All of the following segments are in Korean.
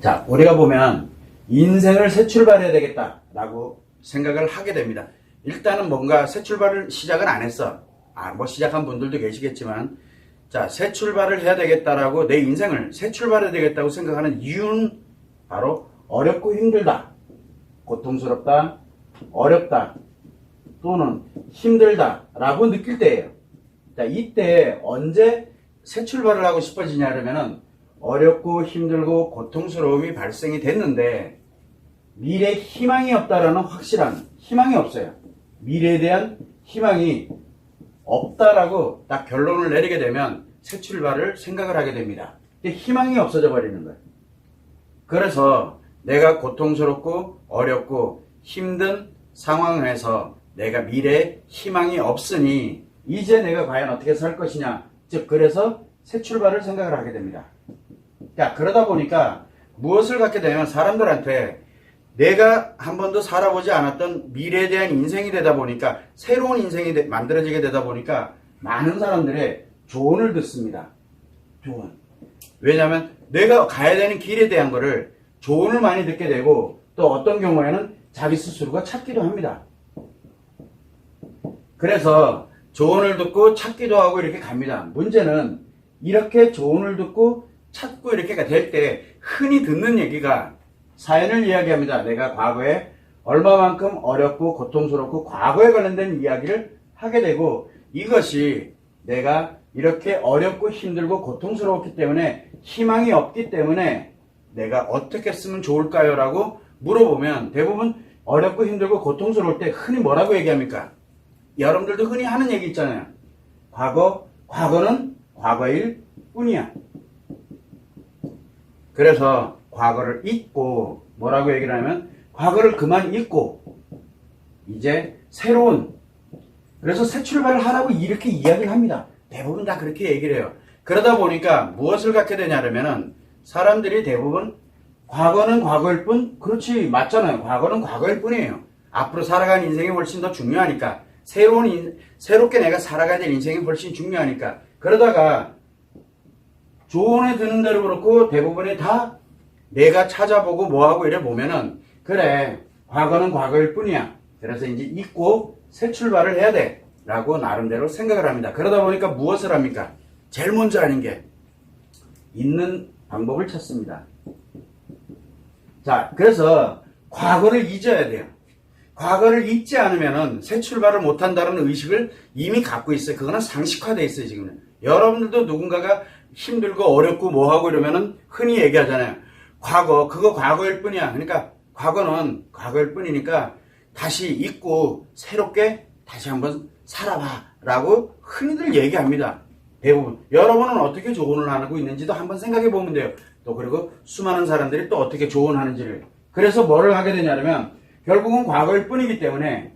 자, 우리가 보면 인생을 새 출발해야 되겠다라고 생각을 하게 됩니다. 일단은 뭔가 새 출발을 시작은 안 했어. 뭐 시작한 분들도 계시겠지만, 자, 새 출발을 해야 되겠다라고 내 인생을 새 출발해야 되겠다고 생각하는 이유는 바로 어렵고 힘들다, 고통스럽다, 어렵다, 또는 힘들다라고 느낄 때예요. 자, 이때 언제 새 출발을 하고 싶어지냐 그러면은 어렵고 힘들고 고통스러움이 발생이 됐는데 미래에 희망이 없다라는 확실한 희망이 없어요. 미래에 대한 희망이 없다라고 딱 결론을 내리게 되면 새 출발을 생각을 하게 됩니다. 희망이 없어져 버리는 거예요. 그래서 내가 고통스럽고 어렵고 힘든 상황에서 내가 미래에 희망이 없으니 이제 내가 과연 어떻게 살 것이냐, 즉 그래서 새 출발을 생각을 하게 됩니다. 자, 그러다 보니까 무엇을 갖게 되면 사람들한테 내가 한 번도 살아보지 않았던 미래에 대한 인생이 되다 보니까 새로운 인생이 만들어지게 되다 보니까 많은 사람들의 조언을 듣습니다. 조언. 왜냐하면 내가 가야 되는 길에 대한 거를 조언을 많이 듣게 되고 또 어떤 경우에는 자기 스스로가 찾기도 합니다. 그래서 조언을 듣고 찾기도 하고 이렇게 갑니다. 문제는 이렇게 조언을 듣고 찾고 이렇게 될 때 흔히 듣는 얘기가 사연을 이야기합니다. 내가 과거에 얼마만큼 어렵고 고통스럽고 과거에 관련된 이야기를 하게 되고 이것이 내가 이렇게 어렵고 힘들고 고통스러웠기 때문에 희망이 없기 때문에 내가 어떻게 쓰면 좋을까요? 라고 물어보면 대부분 어렵고 힘들고 고통스러울 때 흔히 뭐라고 얘기합니까? 여러분들도 흔히 하는 얘기 있잖아요. 과거는 과거일 뿐이야. 그래서 과거를 잊고 뭐라고 얘기를 하면 과거를 그만 잊고 이제 새로운, 그래서 새 출발을 하라고 이렇게 이야기를 합니다. 대부분 다 그렇게 얘기를 해요. 그러다 보니까 무엇을 갖게 되냐면은 사람들이 대부분 과거는 과거일 뿐, 그렇지, 맞잖아요. 과거는 과거일 뿐이에요. 앞으로 살아가는 인생이 훨씬 더 중요하니까 새롭게 내가 살아가야 될 인생이 훨씬 중요하니까 그러다가 조언에 드는 대로 그렇고 대부분이 다 내가 찾아보고 뭐하고 이래 보면은 그래, 과거는 과거일 뿐이야. 그래서 이제 잊고 새 출발을 해야 돼 라고 나름대로 생각을 합니다. 그러다 보니까 무엇을 합니까? 제일 먼저 하는 게 잊는 방법을 찾습니다. 자, 그래서 과거를 잊어야 돼요. 과거를 잊지 않으면은 새 출발을 못한다는 의식을 이미 갖고 있어요. 그거는 상식화되어 있어요, 지금. 여러분들도 누군가가 힘들고 어렵고 뭐하고 이러면은 흔히 얘기하잖아요. 그거 과거일 뿐이야. 그러니까 과거는 과거일 뿐이니까 다시 잊고 새롭게 다시 한번 살아봐 라고 흔히들 얘기합니다. 대부분. 여러분은 어떻게 조언을 하고 있는지도 한번 생각해 보면 돼요. 또 그리고 수많은 사람들이 또 어떻게 조언하는지를. 그래서 뭐를 하게 되냐면 결국은 과거일 뿐이기 때문에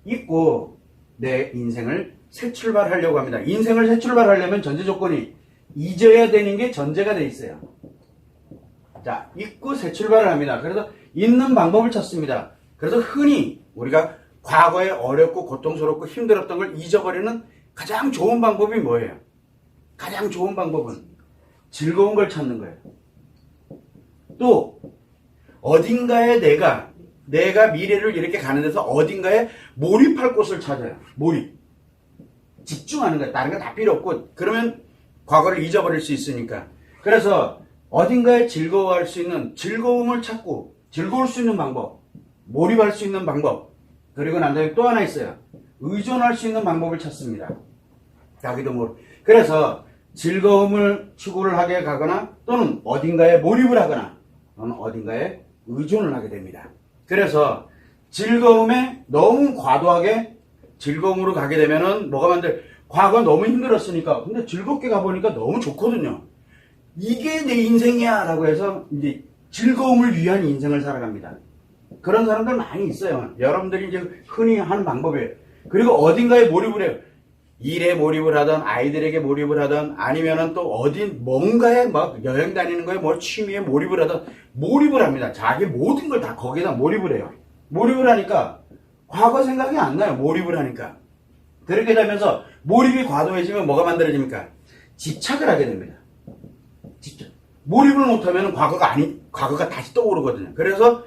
잊고 내 인생을 새 출발하려고 합니다. 인생을 새 출발하려면 전제 조건이 잊어야 되는 게 전제가 돼 있어요. 자, 잊고 새 출발을 합니다. 그래서 잊는 방법을 찾습니다. 그래서 흔히 우리가 과거에 어렵고 고통스럽고 힘들었던 걸 잊어버리는 가장 좋은 방법이 뭐예요? 가장 좋은 방법은 즐거운 걸 찾는 거예요. 또 어딘가에 내가 미래를 이렇게 가는 데서 어딘가에 몰입할 곳을 찾아요. 몰입. 집중하는 거예요. 다른 거 다 필요 없고 그러면 과거를 잊어버릴 수 있으니까. 그래서 어딘가에 즐거워할 수 있는 즐거움을 찾고 즐거울 수 있는 방법, 몰입할 수 있는 방법, 그리고 난 다음에 또 하나 있어요. 의존할 수 있는 방법을 찾습니다. 자기도 모르. 그래서 즐거움을 추구를 하게 가거나 또는 어딘가에 몰입을 하거나 또는 어딘가에 의존을 하게 됩니다. 그래서 즐거움에 너무 과도하게 즐거움으로 가게 되면은 과거 너무 힘들었으니까 근데 즐겁게 가보니까 너무 좋거든요. 이게 내 인생이야 라고 해서 이제 즐거움을 위한 인생을 살아갑니다. 그런 사람들 많이 있어요. 여러분들이 이제 흔히 하는 방법이에요. 그리고 어딘가에 몰입을 해요. 일에 몰입을 하든 아이들에게 몰입을 하든 아니면은 또 뭔가에 막 여행 다니는 거에 뭐 취미에 몰입을 하든 몰입을 합니다. 자기 모든 걸 다 거기다 몰입을 해요. 몰입을 하니까 과거 생각이 안 나요. 몰입을 하니까. 그렇게 되면서 몰입이 과도해지면 뭐가 만들어집니까? 집착을 하게 됩니다. 집착. 몰입을 못하면 과거가 다시 떠오르거든요. 그래서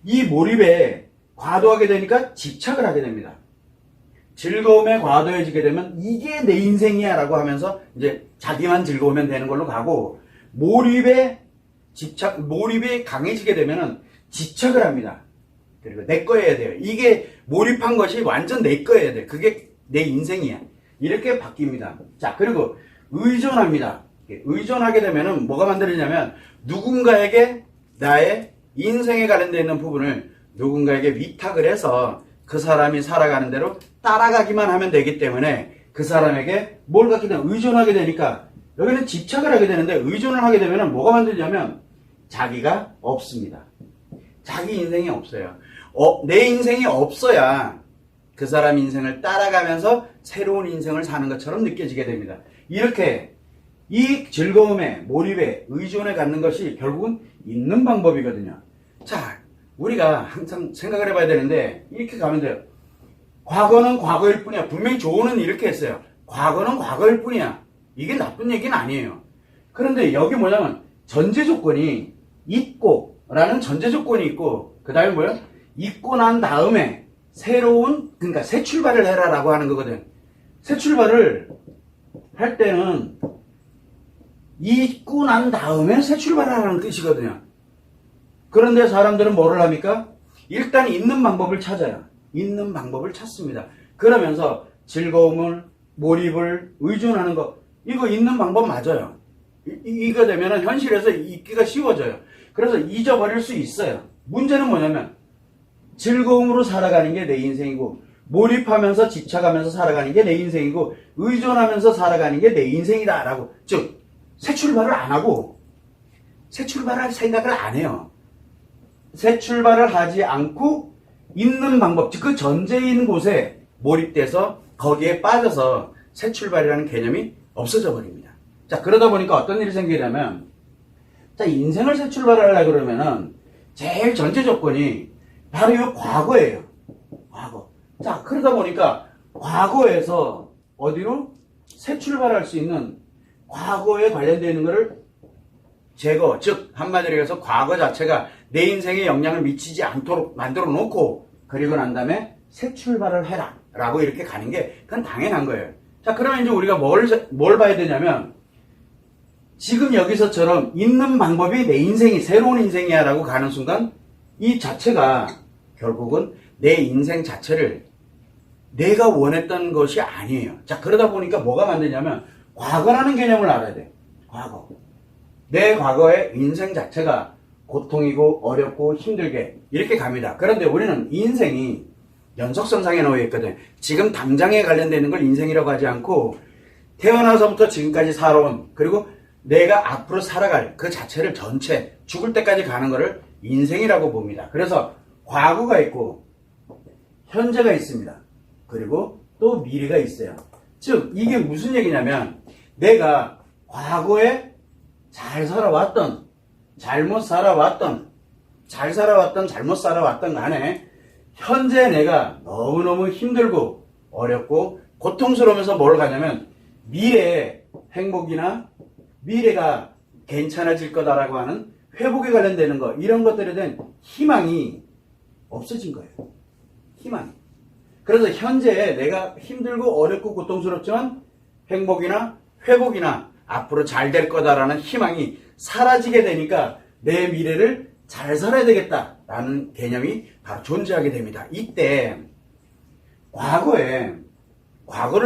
이 몰입에 과도하게 되니까 집착을 하게 됩니다. 즐거움에 과도해지게 되면 이게 내 인생이야 라고 하면서 이제 자기만 즐거우면 되는 걸로 가고, 몰입에 강해지게 되면은 집착을 합니다. 그리고 내 거여야 돼요. 이게 몰입한 것이 완전 내 거여야 돼. 그게 내 인생이야. 이렇게 바뀝니다. 자, 그리고 의존합니다. 의존하게 되면은 뭐가 만들어지냐면, 누군가에게 나의 인생에 관련되어 있는 부분을 누군가에게 위탁을 해서 그 사람이 살아가는 대로 따라가기만 하면 되기 때문에 그 사람에게 뭘 갖게 되면 의존하게 되니까, 여기는 집착을 하게 되는데, 의존을 하게 되면 뭐가 만들냐면 자기가 없습니다. 자기 인생이 없어요. 내 인생이 없어야 그 사람 인생을 따라가면서 새로운 인생을 사는 것처럼 느껴지게 됩니다. 이렇게 이 즐거움에, 몰입에, 의존에 갖는 것이 결국은 있는 방법이거든요. 자, 우리가 항상 생각을 해봐야 되는데, 이렇게 가면 돼요. 과거는 과거일 뿐이야. 분명히 조언은 이렇게 했어요. 과거는 과거일 뿐이야. 이게 나쁜 얘기는 아니에요. 그런데 여기 뭐냐면 전제 조건이 있고, 라는 전제 조건이 있고, 그 다음에 뭐야? 있고 난 다음에 그러니까 새 출발을 해라 라고 하는 거거든. 새 출발을 할 때는 있고 난 다음에 새 출발을 하라는 뜻이거든요. 그런데 사람들은 뭐를 합니까? 일단 있는 방법을 찾아요. 있는 방법을 찾습니다. 그러면서 즐거움을, 몰입을, 의존하는 거, 이거 있는 방법 맞아요. 이거 되면 현실에서 있기가 쉬워져요. 그래서 잊어버릴 수 있어요. 문제는 뭐냐면 즐거움으로 살아가는 게 내 인생이고, 몰입하면서 집착하면서 살아가는 게 내 인생이고, 의존하면서 살아가는 게 내 인생이다 라고, 즉 새 출발을 안 하고 새 출발할 생각을 안 해요. 새 출발을 하지 않고 있는 방법, 즉 그 전제인 곳에 몰입돼서 거기에 빠져서 새 출발이라는 개념이 없어져 버립니다. 자, 그러다 보니까 어떤 일이 생기냐면, 자, 인생을 새 출발하려고 그러면은 제일 전제 조건이 바로 이 과거예요. 과거. 자, 그러다 보니까 과거에서 어디로 새 출발할 수 있는, 과거에 관련되어 있는 것을 제거, 즉 한마디로 해서 과거 자체가 내 인생에 영향을 미치지 않도록 만들어 놓고, 그리고 난 다음에 새 출발을 해라 라고 이렇게 가는 게 그건 당연한 거예요. 자, 그러면 이제 우리가 뭘 봐야 되냐면, 지금 여기서처럼 있는 방법이 내 인생이 새로운 인생이야 라고 가는 순간, 이 자체가 결국은 내 인생 자체를 내가 원했던 것이 아니에요. 자, 그러다 보니까 뭐가 만드냐면 과거라는 개념을 알아야 돼. 과거. 내 과거의 인생 자체가 고통이고 어렵고 힘들게 이렇게 갑니다. 그런데 우리는 인생이 연속선상에 놓여 있거든. 지금 당장에 관련되는 걸 인생이라고 하지 않고, 태어나서부터 지금까지 살아온, 그리고 내가 앞으로 살아갈 그 자체를 전체 죽을 때까지 가는 거를 인생이라고 봅니다. 그래서 과거가 있고 현재가 있습니다. 그리고 또 미래가 있어요. 즉 이게 무슨 얘기냐면, 내가 과거에 잘 살아왔던, 잘못 살아왔던, 잘 살아왔던, 잘못 살아왔던 간에 현재 내가 너무너무 힘들고 어렵고 고통스러우면서 뭘 가냐면 미래의 행복이나 미래가 괜찮아질 거다라고 하는 회복에 관련되는 거, 이런 것들에 대한 희망이 없어진 거예요. 희망이. 그래서 현재 내가 힘들고 어렵고 고통스럽지만 행복이나 회복이나 앞으로 잘 될 거다라는 희망이 사라지게 되니까 내 미래를 잘 살아야 되겠다라는 개념이 바로 존재하게 됩니다. 이때 과거를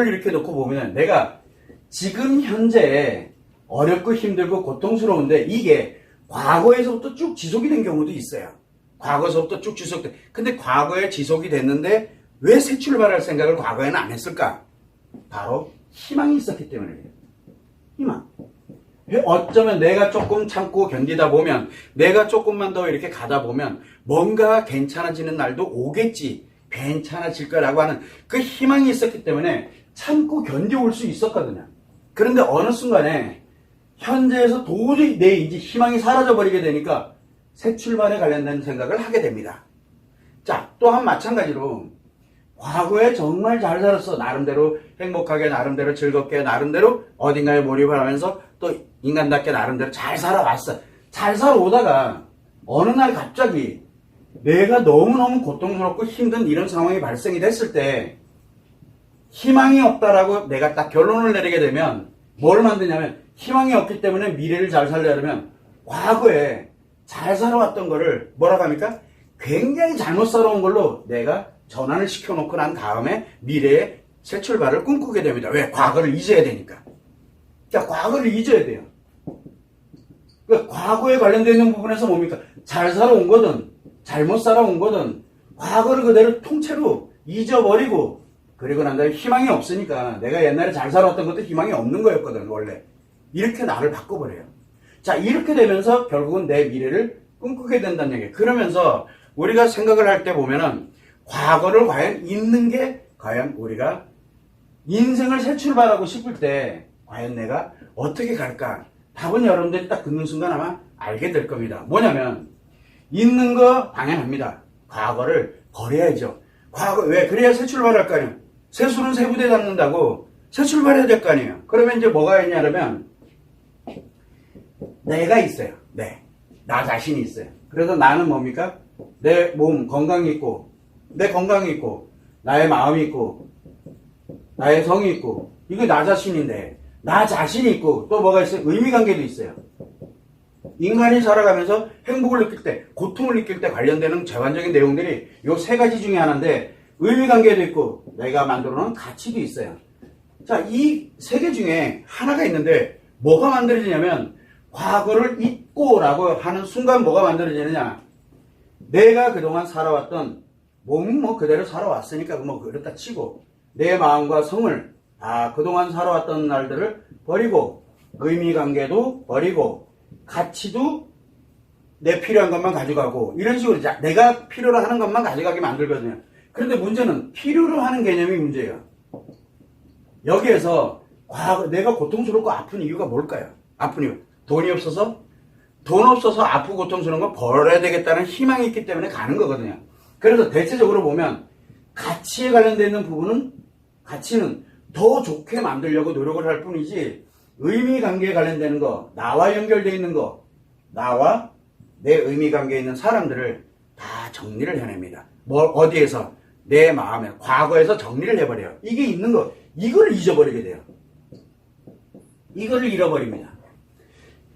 이렇게 놓고 보면 내가 지금 현재 어렵고 힘들고 고통스러운데 이게 과거에서부터 쭉 지속이 된 경우도 있어요. 과거에서부터 쭉 지속돼. 근데 과거에 지속이 됐는데 왜 새 출발할 생각을 과거에는 안 했을까? 바로 희망이 있었기 때문이에요. 희망. 어쩌면 내가 조금 참고 견디다 보면, 내가 조금만 더 이렇게 가다 보면 뭔가 괜찮아지는 날도 오겠지, 괜찮아질 거라고 하는 그 희망이 있었기 때문에 참고 견뎌올 수 있었거든요. 그런데 어느 순간에 현재에서 도저히 내 이제 희망이 사라져 버리게 되니까 새 출발에 관련된 생각을 하게 됩니다. 자, 또한 마찬가지로 과거에 정말 잘 살았어. 나름대로 행복하게, 나름대로 즐겁게, 나름대로 어딘가에 몰입을 하면서 또 인간답게 나름대로 잘 살아왔어. 잘 살아오다가 어느 날 갑자기 내가 너무너무 고통스럽고 힘든 이런 상황이 발생이 됐을 때 희망이 없다라고 내가 딱 결론을 내리게 되면 뭘 만드냐면, 희망이 없기 때문에 미래를 잘 살려면 과거에 잘 살아왔던 거를 뭐라고 합니까? 굉장히 잘못 살아온 걸로 내가 전환을 시켜놓고 난 다음에 미래의 새 출발을 꿈꾸게 됩니다. 왜? 과거를 잊어야 되니까. 자, 과거를 잊어야 돼요. 그러니까 과거에 관련되어 있는 부분에서 뭡니까? 잘 살아온 거든 잘못 살아온 거든 과거를 그대로 통째로 잊어버리고, 그리고 난 다음에 희망이 없으니까, 내가 옛날에 잘 살았던 것도 희망이 없는 거였거든 원래. 이렇게 나를 바꿔버려요. 자, 이렇게 되면서 결국은 내 미래를 꿈꾸게 된다는 얘기예요. 그러면서 우리가 생각을 할 때 보면은 과거를 과연 잊는 게, 과연 우리가 인생을 새 출발하고 싶을 때 과연 내가 어떻게 갈까? 답은 여러분들이 딱 듣는 순간 아마 알게 될 겁니다. 뭐냐면, 잊는 거 당연합니다. 과거를 버려야죠. 과거, 왜? 그래야 새 출발할 거 아니에요. 새술은 새 부대 닿는다고 새 출발해야 될 거 아니에요. 그러면 이제 뭐가 있냐면, 내가 있어요. 네. 나 자신이 있어요. 그래서 나는 뭡니까? 내 몸 건강이 있고, 내 건강이 있고, 나의 마음이 있고, 나의 성이 있고, 이게 나 자신인데, 나 자신이 있고, 또 뭐가 있어요? 의미관계도 있어요. 인간이 살아가면서 행복을 느낄 때, 고통을 느낄 때 관련되는 재관적인 내용들이 요 세 가지 중에 하나인데, 의미관계도 있고, 내가 만들어 놓은 가치도 있어요. 자, 이 세 개 중에 하나가 있는데, 뭐가 만들어지냐면, 과거를 잊고라고 하는 순간 뭐가 만들어지느냐? 내가 그동안 살아왔던, 몸은 뭐 그대로 살아왔으니까 뭐 그렇다 치고, 내 마음과 성을, 그동안 살아왔던 날들을 버리고, 의미관계도 버리고, 가치도 내 필요한 것만 가져가고, 이런 식으로 내가 필요로 하는 것만 가져가게 만들거든요. 그런데 문제는 필요로 하는 개념이 문제예요. 여기에서 내가 고통스럽고 아픈 이유가 뭘까요? 아픈 이유. 돈이 없어서? 돈 없어서 아프고 고통스러운 거 벌어야 되겠다는 희망이 있기 때문에 가는 거거든요. 그래서 대체적으로 보면 가치에 관련되어 있는 부분은, 가치는 더 좋게 만들려고 노력을 할 뿐이지, 의미관계에 관련되는 거, 나와 연결되어 있는 거, 나와 내 의미관계에 있는 사람들을 다 정리를 해냅니다. 어디에서? 내 마음에, 과거에서 정리를 해버려요. 이게 있는 거, 이걸 잊어버리게 돼요. 이걸 잃어버립니다.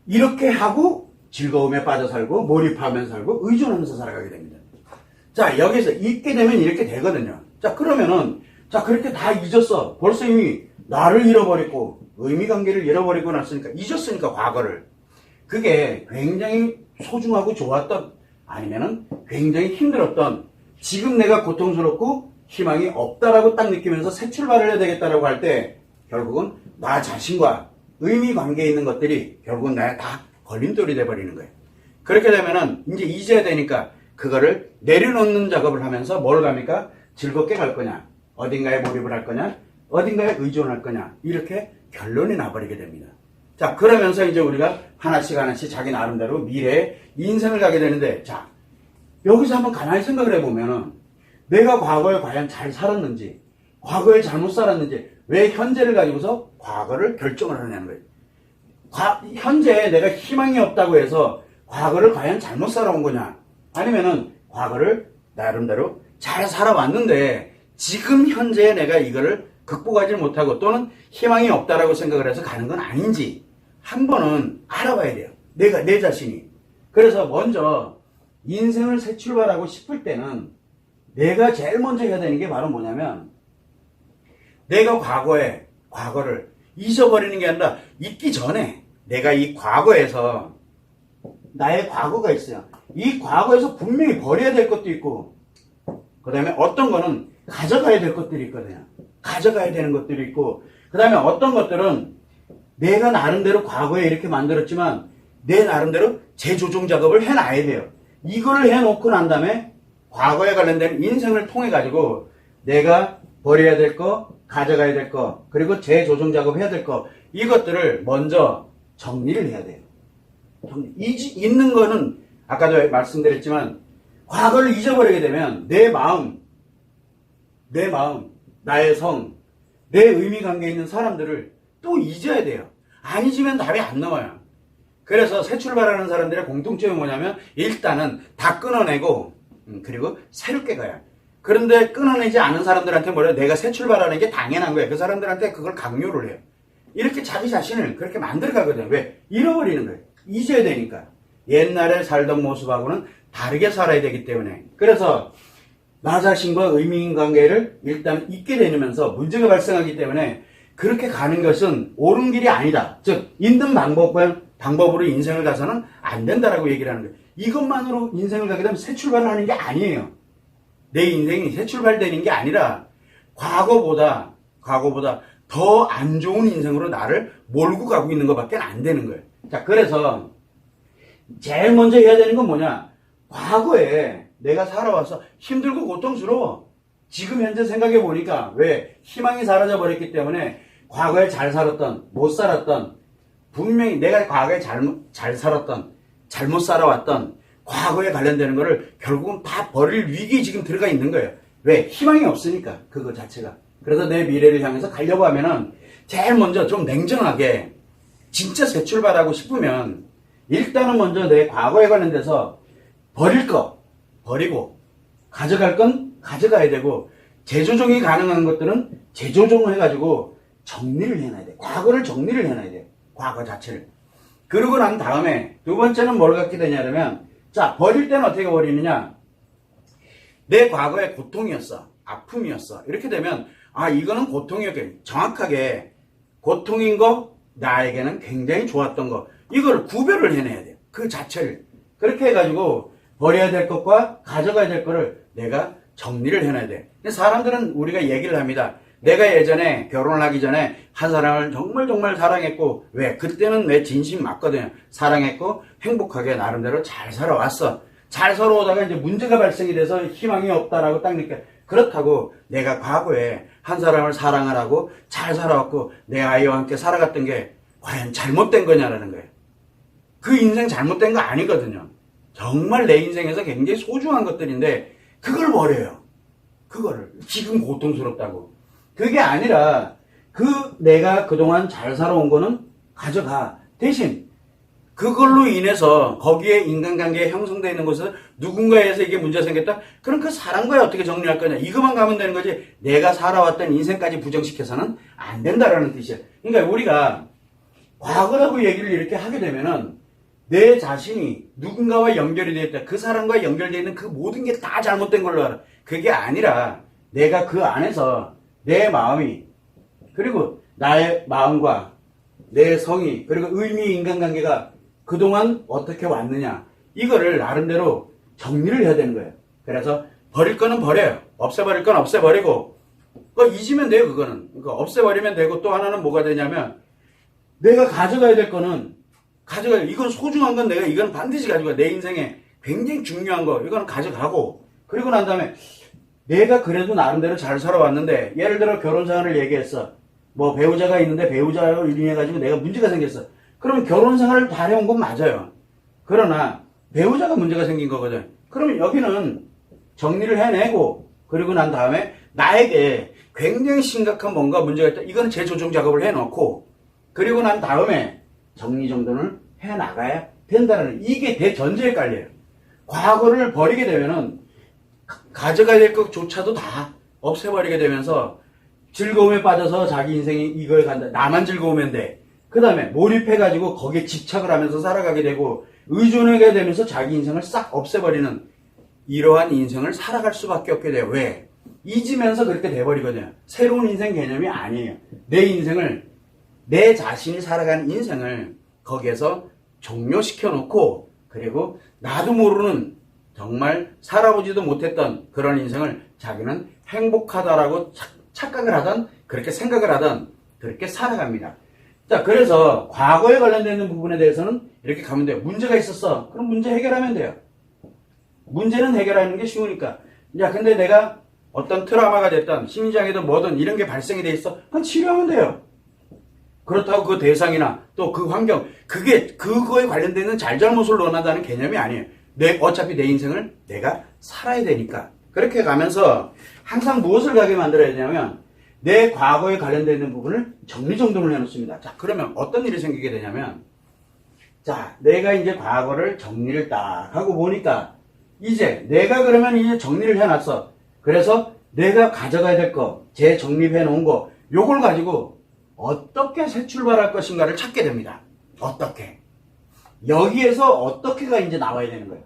이렇게 하고 즐거움에 빠져 살고, 몰입하면서 살고, 의존하면서 살아가게 됩니다. 자, 여기서 잊게 되면 이렇게 되거든요. 자, 그러면은, 자, 그렇게 다 잊었어. 벌써 이미 나를 잃어버리고, 의미관계를 잃어버리고 났으니까, 잊었으니까, 과거를. 그게 굉장히 소중하고 좋았던, 아니면은 굉장히 힘들었던, 지금 내가 고통스럽고 희망이 없다라고 딱 느끼면서 새 출발을 해야 되겠다라고 할 때, 결국은 나 자신과 의미관계에 있는 것들이 결국은 나에 다 걸림돌이 돼버리는 거예요. 그렇게 되면은 이제 잊어야 되니까 그거를 내려놓는 작업을 하면서 뭘 갑니까? 즐겁게 갈 거냐? 어딘가에 몰입을 할 거냐? 어딘가에 의존할 거냐? 이렇게 결론이 나버리게 됩니다. 자, 그러면서 이제 우리가 하나씩 하나씩 자기 나름대로 미래의 인생을 가게 되는데, 자, 여기서 한번 가만히 생각을 해보면은 내가 과거에 과연 잘 살았는지, 과거에 잘못 살았는지, 왜 현재를 가지고서 과거를 결정을 하냐는 거예요. 현재에 내가 희망이 없다고 해서 과거를 과연 잘못 살아온 거냐? 아니면은 과거를 나름대로 잘 살아왔는데 지금 현재에 내가 이거를 극복하지 못하고 또는 희망이 없다라고 생각을 해서 가는 건 아닌지 한 번은 알아봐야 돼요. 내 자신이. 그래서 먼저 인생을 새 출발하고 싶을 때는 내가 제일 먼저 해야 되는 게 바로 뭐냐면, 내가 과거를 잊어버리는 게 아니라 잊기 전에 내가 이 과거에서 나의 과거가 있어요. 이 과거에서 분명히 버려야 될 것도 있고, 그 다음에 어떤 거는 가져가야 될 것들이 있거든요. 가져가야 되는 것들이 있고, 그 다음에 어떤 것들은 내가 나름대로 과거에 이렇게 만들었지만 내 나름대로 재조정 작업을 해놔야 돼요. 이거를 해놓고 난 다음에 과거에 관련된 인생을 통해 가지고 내가 버려야 될 거, 가져가야 될 거, 그리고 재조정 작업해야 될 거, 이것들을 먼저 정리를 해야 돼요. 잊는 거는 아까도 말씀드렸지만 과거를 잊어버리게 되면 내 마음, 내 마음, 나의 성, 내 의미관계에 있는 사람들을 또 잊어야 돼요. 안 잊으면 답이 안 나와요. 그래서 새 출발하는 사람들의 공통점이 뭐냐면 일단은 다 끊어내고 그리고 새롭게 가요. 그런데 끊어내지 않은 사람들한테 뭐래요? 내가 새 출발하는 게 당연한 거예요. 그 사람들한테 그걸 강요를 해요. 이렇게 자기 자신을 그렇게 만들어 가거든요. 왜? 잃어버리는 거예요. 잊어야 되니까. 옛날에 살던 모습하고는 다르게 살아야 되기 때문에. 그래서 나 자신과 의미인 관계를 일단 잊게 되면서 문제가 발생하기 때문에 그렇게 가는 것은 옳은 길이 아니다. 즉 있는 방법으로 인생을 가서는 안 된다라고 얘기를 하는 거예요. 이것만으로 인생을 가게 되면 새 출발을 하는 게 아니에요. 내 인생이 새 출발되는 게 아니라 과거보다 더 안 좋은 인생으로 나를 몰고 가고 있는 것밖에 안 되는 거예요. 자, 그래서 제일 먼저 해야 되는 건 뭐냐? 과거에 내가 살아와서 힘들고 고통스러워. 지금 현재 생각해 보니까 왜? 희망이 사라져 버렸기 때문에 과거에 잘 살았던, 못 살았던, 분명히 내가 과거에 잘 살았던, 잘못 살아왔던 과거에 관련되는 거를 결국은 다 버릴 위기에 지금 들어가 있는 거예요. 왜? 희망이 없으니까, 그거 자체가. 그래서 내 미래를 향해서 가려고 하면은 제일 먼저 좀 냉정하게 진짜 새 출발하고 싶으면 일단은 먼저 내 과거에 관련돼서 버릴 거 버리고 가져갈 건 가져가야 되고 재조정이 가능한 것들은 재조정을 해가지고 정리를 해놔야 돼. 과거를 정리를 해놔야 돼. 과거 자체를. 그러고 난 다음에 두 번째는 뭘 갖게 되냐면 자, 버릴 때는 어떻게 버리느냐? 내 과거의 고통이었어. 아픔이었어. 이렇게 되면 아, 이거는 고통이었게 정확하게 고통인 거 나에게는 굉장히 좋았던 거 이걸 구별을 해내야 돼요. 그 자체를. 그렇게 해가지고 버려야 될 것과 가져가야 될 거를 내가 정리를 해놔야 돼. 사람들은 우리가 얘기를 합니다. 내가 예전에 결혼을 하기 전에 한 사람을 정말 사랑했고 왜? 그때는 내 진심 맞거든요. 사랑했고 행복하게 나름대로 잘 살아왔어. 잘 살아오다가 이제 문제가 발생이 돼서 희망이 없다라고 딱 느껴. 그렇다고 내가 과거에 한 사람을 사랑을 하고 잘 살아왔고 내 아이와 함께 살아갔던 게 과연 잘못된 거냐라는 거예요. 그 인생 잘못된 거 아니거든요. 정말 내 인생에서 굉장히 소중한 것들인데 그걸 버려요. 그거를 지금 고통스럽다고. 그게 아니라 내가 그동안 잘 살아온 거는 가져가. 대신 그걸로 인해서 거기에 인간관계에 형성되어 있는 것은 누군가에 의해서 이게 문제가 생겼다? 그럼 그 사람과에 어떻게 정리할 거냐? 이것만 가면 되는 거지 내가 살아왔던 인생까지 부정시켜서는 안 된다라는 뜻이에요. 그러니까 우리가 과거라고 얘기를 이렇게 하게 되면은 내 자신이 누군가와 연결이 되어 있다. 그 사람과 연결되어 있는 그 모든 게 다 잘못된 걸로 알아. 그게 아니라 내가 그 안에서 내 마음이 그리고 나의 마음과 내 성이 그리고 의미 인간관계가 그동안 어떻게 왔느냐 이거를 나름대로 정리를 해야 되는 거예요. 그래서 버릴 거는 버려요. 없애버릴 건 없애버리고 그거 잊으면 돼요. 그거는 그러니까 없애버리면 되고 또 하나는 뭐가 되냐면 내가 가져가야 될 거는 가져가야 이건 소중한 건 내가 이건 반드시 가져가. 내 인생에 굉장히 중요한 거 이거는 가져가고 그리고 난 다음에 내가 그래도 나름대로 잘 살아왔는데 예를 들어 결혼생활을 얘기했어. 뭐 배우자가 있는데 배우자로 인해가지고 내가 문제가 생겼어. 그러면 결혼생활을 다 해온 건 맞아요. 그러나 배우자가 문제가 생긴 거거든. 그러면 여기는 정리를 해내고 그리고 난 다음에 나에게 굉장히 심각한 뭔가 문제가 있다. 이건 재조정 작업을 해놓고 그리고 난 다음에 정리정돈을 해나가야 된다는 이게 대전제에 깔려요. 과거를 버리게 되면은 가져가야 될 것조차도 다 없애버리게 되면서 즐거움에 빠져서 자기 인생이 이걸 간다. 나만 즐거우면 돼. 그 다음에 몰입해가지고 거기에 집착을 하면서 살아가게 되고 의존하게 되면서 자기 인생을 싹 없애버리는 이러한 인생을 살아갈 수밖에 없게 돼요. 왜? 잊으면서 그렇게 돼버리거든요. 새로운 인생 개념이 아니에요. 내 인생을 내 자신이 살아가는 인생을 거기에서 종료시켜 놓고 그리고 나도 모르는 정말 살아보지도 못했던 그런 인생을 자기는 행복하다라고 착각을 하던 그렇게 생각을 하던 그렇게 살아갑니다. 자, 그래서 과거에 관련되는 부분에 대해서는 이렇게 가면 돼요. 문제가 있었어. 그럼 문제 해결하면 돼요. 문제는 해결하는 게 쉬우니까. 야, 근데 내가 어떤 트라우마가 됐던 심리장애든 뭐든 이런 게 발생이 돼 있어. 그럼 치료하면 돼요. 그렇다고 그 대상이나 또 그 환경 그거에 관련되는 잘잘못을 논한다는 개념이 아니에요. 어차피 내 인생을 내가 살아야 되니까 그렇게 가면서 항상 무엇을 가게 만들어야 되냐면 내 과거에 관련되어 있는 부분을 정리정돈을 해놓습니다. 자, 그러면 어떤 일이 생기게 되냐면 자, 내가 이제 과거를 정리를 딱 하고 보니까 이제 내가 그러면 이제 정리를 해놨어. 그래서 내가 가져가야 될 거, 재정립해 놓은 거, 요걸 가지고 어떻게 새 출발할 것인가를 찾게 됩니다. 어떻게? 여기에서 어떻게가 이제 나와야 되는 거예요.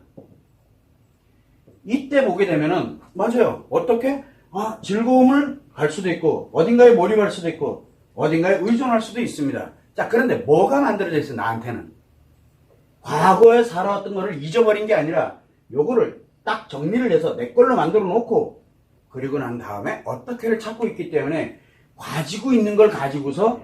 이때 보게 되면은, 맞아요. 어떻게? 아, 즐거움을 갈 수도 있고, 어딘가에 몰입할 수도 있고, 어딘가에 의존할 수도 있습니다. 자, 그런데 뭐가 만들어져 있어, 나한테는? 과거에 살아왔던 거를 잊어버린 게 아니라, 요거를 딱 정리를 해서 내 걸로 만들어 놓고, 그리고 난 다음에 어떻게를 찾고 있기 때문에, 가지고 있는 걸 가지고서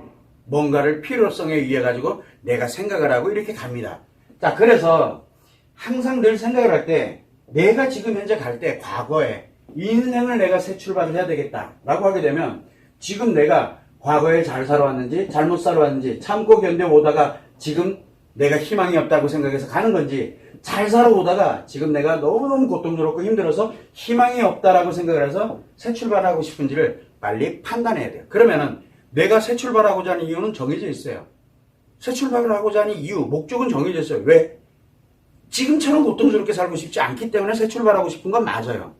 뭔가를 필요성에 의해 가지고 내가 생각을 하고 이렇게 갑니다. 자, 그래서 항상 늘 생각을 할 때, 내가 지금 현재 갈 때 과거에 인생을 내가 새 출발을 해야 되겠다라고 하게 되면 지금 내가 과거에 잘 살아왔는지 잘못 살아왔는지 참고 견뎌오다가 지금 내가 희망이 없다고 생각해서 가는 건지 잘 살아오다가 지금 내가 너무너무 고통스럽고 힘들어서 희망이 없다라고 생각을 해서 새 출발하고 싶은지를 빨리 판단해야 돼요. 그러면은 내가 새 출발하고자 하는 이유는 정해져 있어요. 새 출발을 하고자 하는 이유, 목적은 정해져 있어요. 왜? 지금처럼 고통스럽게 살고 싶지 않기 때문에 새 출발하고 싶은 건 맞아요.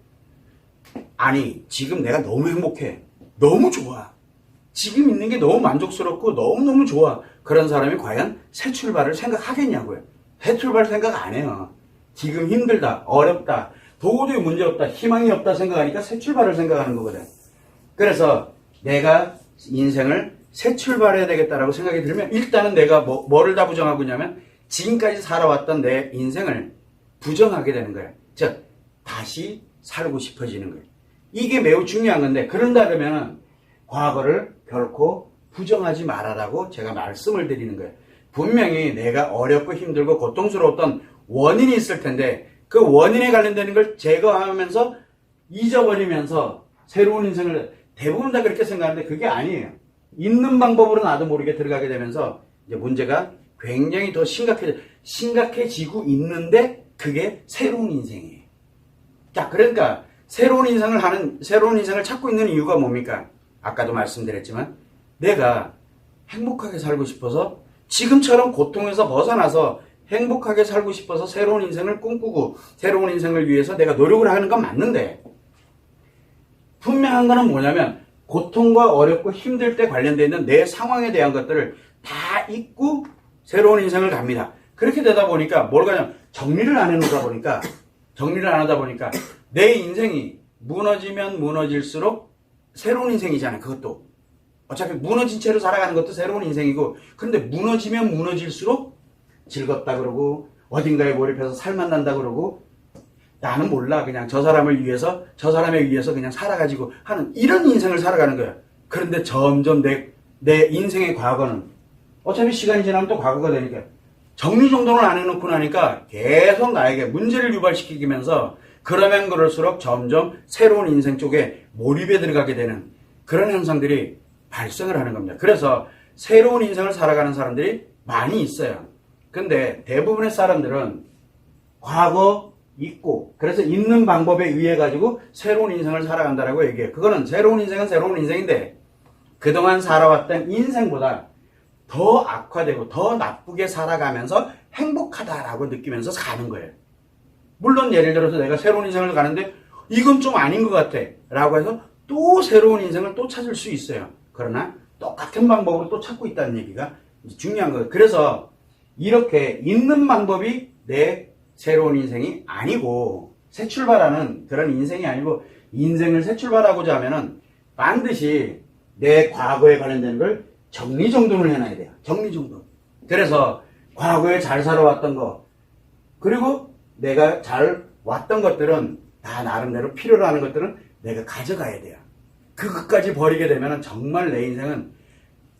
아니, 지금 내가 너무 행복해. 너무 좋아. 지금 있는 게 너무 만족스럽고 너무너무 좋아. 그런 사람이 과연 새 출발을 생각하겠냐고요. 새 출발 생각 안 해요. 지금 힘들다, 어렵다, 도저히 문제없다, 희망이 없다 생각하니까 새 출발을 생각하는 거거든. 그래서 내가 인생을 새 출발해야 되겠다라고 생각이 들면 일단은 내가 뭐를 다 부정하고 있냐면 지금까지 살아왔던 내 인생을 부정하게 되는 거예요. 즉, 다시 살고 싶어지는 거예요. 이게 매우 중요한 건데, 그런다 그러면 과거를 결코 부정하지 말아라고 제가 말씀을 드리는 거예요. 분명히 내가 어렵고 힘들고 고통스러웠던 원인이 있을 텐데, 그 원인에 관련되는 걸 제거하면서 잊어버리면서 새로운 인생을 대부분 다 그렇게 생각하는데 그게 아니에요. 있는 방법으로 나도 모르게 들어가게 되면서 이제 문제가 굉장히 더 심각해지고 있는데 그게 새로운 인생이에요. 자, 그러니까 새로운 인생을 찾고 있는 이유가 뭡니까? 아까도 말씀드렸지만 내가 행복하게 살고 싶어서 지금처럼 고통에서 벗어나서 행복하게 살고 싶어서 새로운 인생을 꿈꾸고 새로운 인생을 위해서 내가 노력을 하는 건 맞는데 분명한 거는 뭐냐면 고통과 어렵고 힘들 때 관련되어 있는 내 상황에 대한 것들을 다 잊고 새로운 인생을 갑니다. 그렇게 되다 보니까 뭘 가냐 정리를 안 하다 보니까 내 인생이 무너지면 무너질수록 새로운 인생이잖아요. 그것도 어차피 무너진 채로 살아가는 것도 새로운 인생이고, 그런데 무너지면 무너질수록 즐겁다 그러고 어딘가에 몰입해서 살만난다 그러고 나는 몰라 그냥 저 사람에 의해서 그냥 살아가지고 하는 이런 인생을 살아가는 거예요. 그런데 점점 내 인생의 과거는 어차피 시간이 지나면 또 과거가 되니까 정리정돈을 안 해놓고 나니까 계속 나에게 문제를 유발시키면서 그러면 그럴수록 점점 새로운 인생 쪽에 몰입에 들어가게 되는 그런 현상들이 발생을 하는 겁니다. 그래서 새로운 인생을 살아가는 사람들이 많이 있어요. 근데 대부분의 사람들은 과거 잊고 그래서 있는 방법에 의해 가지고 새로운 인생을 살아간다라고 얘기해요. 그거는 새로운 인생은 새로운 인생인데 그동안 살아왔던 인생보다 더 악화되고 더 나쁘게 살아가면서 행복하다라고 느끼면서 가는 거예요. 물론 예를 들어서 내가 새로운 인생을 가는데 이건 좀 아닌 것 같아 라고 해서 또 새로운 인생을 또 찾을 수 있어요. 그러나 똑같은 방법으로 또 찾고 있다는 얘기가 중요한 거예요. 그래서 이렇게 있는 방법이 내 새로운 인생이 아니고 새 출발하는 그런 인생이 아니고 인생을 새 출발하고자 하면은 반드시 내 과거에 관련된 걸 정리정돈을 해놔야 돼요. 정리정돈. 그래서 과거에 잘 살아왔던 거 그리고 내가 잘 왔던 것들은 다 나름대로 필요로 하는 것들은 내가 가져가야 돼요. 그것까지 버리게 되면 정말 내 인생은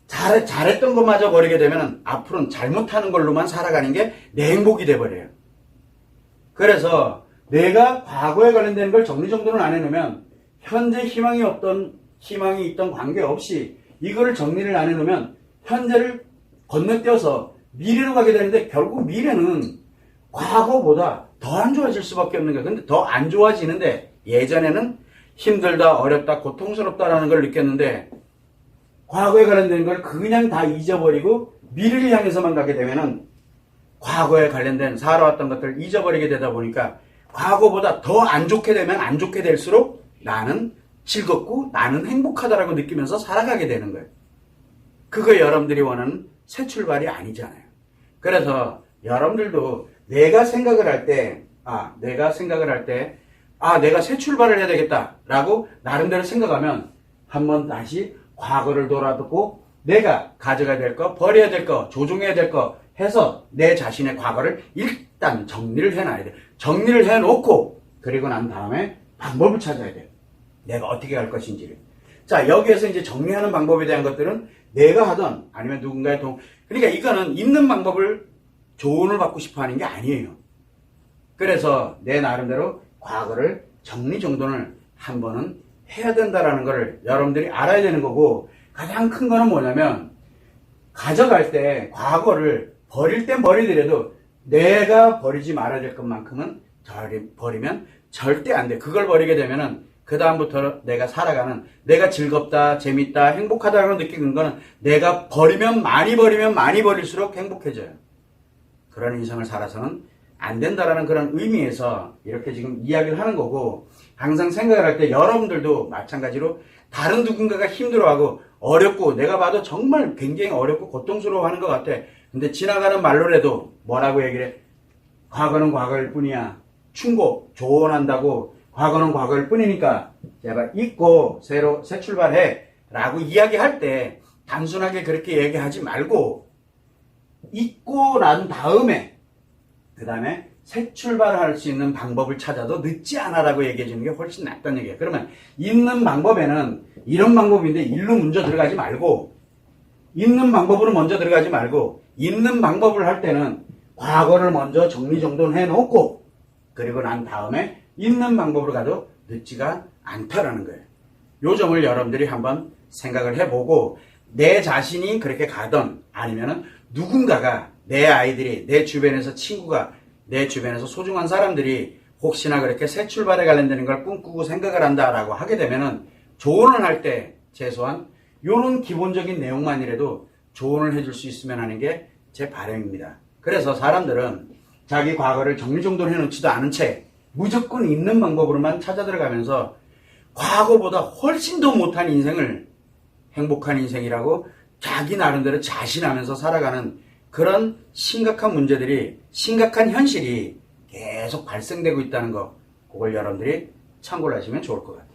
잘했던 것마저 버리게 되면 앞으로는 잘못하는 걸로만 살아가는 게 내 행복이 돼버려요. 그래서 내가 과거에 관련된 걸 정리정돈을 안 해놓으면 현재 희망이 있던 관계없이 이거를 정리를 안 해놓으면 현재를 건너뛰어서 미래로 가게 되는데 결국 미래는 과거보다 더 안 좋아질 수밖에 없는 거예요. 근데 더 안 좋아지는데 예전에는 힘들다, 어렵다, 고통스럽다라는 걸 느꼈는데 과거에 관련된 걸 그냥 다 잊어버리고 미래를 향해서만 가게 되면은 과거에 관련된 살아왔던 것들을 잊어버리게 되다 보니까 과거보다 더 안 좋게 되면 안 좋게 될수록 나는 즐겁고 나는 행복하다라고 느끼면서 살아가게 되는 거예요. 그거 여러분들이 원하는 새 출발이 아니잖아요. 그래서 여러분들도 내가 생각을 할 때, 내가 새 출발을 해야 되겠다라고 나름대로 생각하면 한번 다시 과거를 돌아보고 내가 가져가야 될 거, 버려야 될 거, 조종해야 될 거 해서 내 자신의 과거를 일단 정리를 해놔야 돼. 정리를 해놓고 그리고 난 다음에 방법을 찾아야 돼요. 내가 어떻게 할 것인지를. 자, 여기에서 이제 정리하는 방법에 대한 것들은 내가 하던 아니면 누군가의 그러니까 이거는 있는 방법을 조언을 받고 싶어 하는 게 아니에요. 그래서 내 나름대로 과거를 정리정돈을 한 번은 해야 된다라는 걸 여러분들이 알아야 되는 거고, 가장 큰 거는 뭐냐면 가져갈 때 과거를 버릴 땐 버리더라도 내가 버리지 말아야 될 것만큼은 버리면 절대 안 돼. 그걸 버리게 되면은 그 다음부터 내가 살아가는, 내가 즐겁다, 재밌다, 행복하다라고 느끼는 거는 내가 많이 버릴수록 행복해져요. 그런 인생을 살아서는 안 된다라는 그런 의미에서 이렇게 지금 이야기를 하는 거고, 항상 생각을 할 때 여러분들도 마찬가지로 다른 누군가가 힘들어하고 어렵고 내가 봐도 정말 굉장히 어렵고 고통스러워하는 것 같아. 근데 지나가는 말로라도 뭐라고 얘기를 해? 과거는 과거일 뿐이야. 충고, 조언한다고 과거는 과거일 뿐이니까 제발 잊고 새 출발해 라고 이야기할 때 단순하게 그렇게 얘기하지 말고 잊고 난 다음에 그 다음에 새 출발할 수 있는 방법을 찾아도 늦지 않아라고 얘기해 주는 게 훨씬 낫다는 얘기예요. 그러면 있는 방법에는 이런 방법인데 일로 먼저 들어가지 말고, 있는 방법으로 먼저 들어가지 말고, 있는 방법을 할 때는 과거를 먼저 정리정돈해 놓고 그리고 난 다음에 있는 방법으로 가도 늦지가 않다라는 거예요. 요 점을 여러분들이 한번 생각을 해보고, 내 자신이 그렇게 가던 아니면은 누군가가, 내 아이들이, 내 주변에서 친구가, 내 주변에서 소중한 사람들이 혹시나 그렇게 새 출발에 관련되는 걸 꿈꾸고 생각을 한다라고 하게 되면은 조언을 할 때 최소한 요런 기본적인 내용만이라도 조언을 해줄 수 있으면 하는 게 제 바람입니다. 그래서 사람들은 자기 과거를 정리정돈해 놓지도 않은 채 무조건 있는 방법으로만 찾아 들어가면서 과거보다 훨씬 더 못한 인생을 행복한 인생이라고 자기 나름대로 자신하면서 살아가는 그런 심각한 문제들이, 심각한 현실이 계속 발생되고 있다는 거, 그걸 여러분들이 참고를 하시면 좋을 것 같아요.